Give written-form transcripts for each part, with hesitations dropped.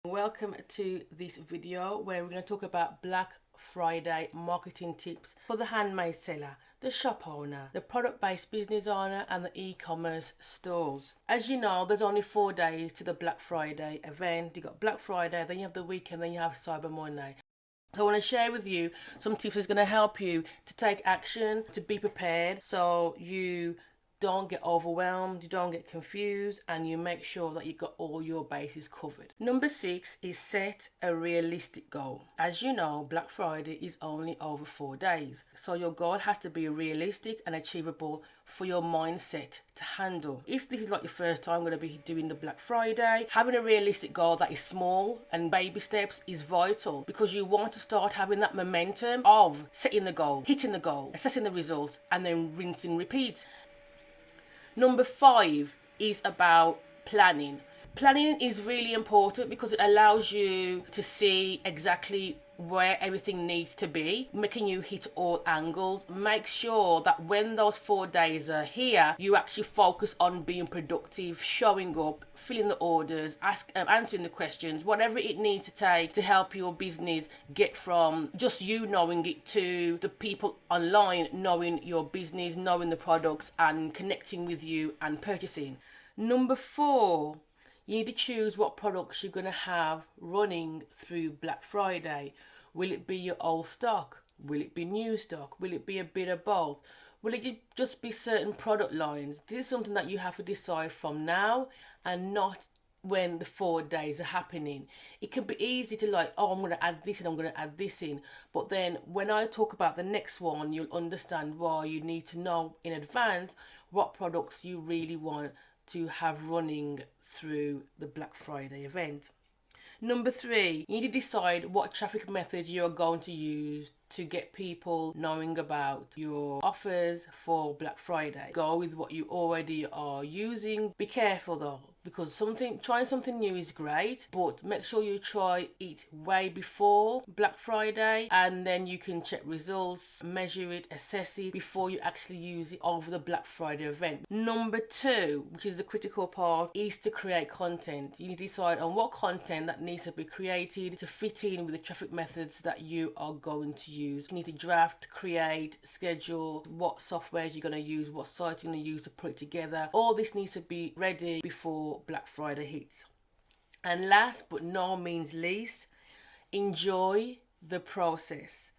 Welcome to this video where we're going to talk about Black Friday marketing tips for the handmade seller, the shop owner, the product-based business owner and the e-commerce stores. As you know, there's only 4 days to the Black Friday event. You've got Black Friday, then you have the weekend, then you have Cyber Monday. So I want to share with you some tips that's going to help you to take action, to be prepared so you don't get overwhelmed, you don't get confused, and you make sure that you've got all your bases covered. Number 6 is set a realistic goal. As you know, Black Friday is only over 4 days. So your goal has to be realistic and achievable for your mindset to handle. If this is like your first time going to be doing the Black Friday, having a realistic goal that is small and baby steps is vital, because you want to start having that momentum of setting the goal, hitting the goal, assessing the results, and then rinse and repeat. Number 5 is about planning. Planning is really important because it allows you to see exactly where everything needs to be, making you hit all angles. Make sure that when those 4 days are here, you actually focus on being productive, showing up, filling the orders, answering the questions, whatever it needs to take to help your business get from just you knowing it to the people online knowing your business, knowing the products and connecting with you and purchasing. Number 4, you need to choose what products you're going to have running through Black Friday. Will it be your old stock? Will it be new stock? Will it be a bit of both? Will it just be certain product lines? This is something that you have to decide from now and not when the 4 days are happening. It can be easy to I'm going to add this and I'm going to add this in. But then when I talk about the next one, you'll understand why you need to know in advance what products you really want to have running through the Black Friday event. Number 3, you need to decide what traffic methods you're going to use to get people knowing about your offers for Black Friday. Go with what you already are using. Be careful though, because trying something new is great, but make sure you try it way before Black Friday, and then you can check results, measure it, assess it before you actually use it over the Black Friday event. Number 2, which is the critical part, is to create content. You need to decide on what content that needs to be created to fit in with the traffic methods that you are going to use. You need to draft, create, schedule what softwares you're going to use, what site you're going to use to put it together. All this needs to be ready before Black Friday hits. And last but no means least, enjoy the process.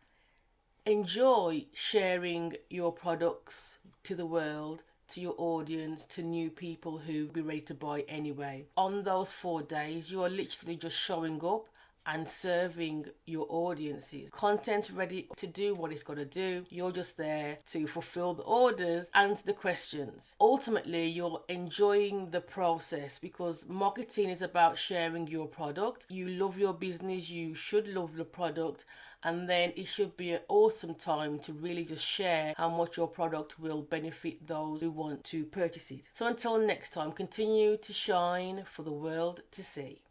Enjoy sharing your products to the world, to your audience, to new people who will be ready to buy anyway. On those 4 days, you are literally just showing up and serving your audiences. Content's ready to do what it's got to do. You're just there to fulfill the orders, answer the questions. Ultimately, you're enjoying the process because marketing is about sharing your product. You love your business, you should love the product, and then it should be an awesome time to really just share how much your product will benefit those who want to purchase it. So until next time, continue to shine for the world to see.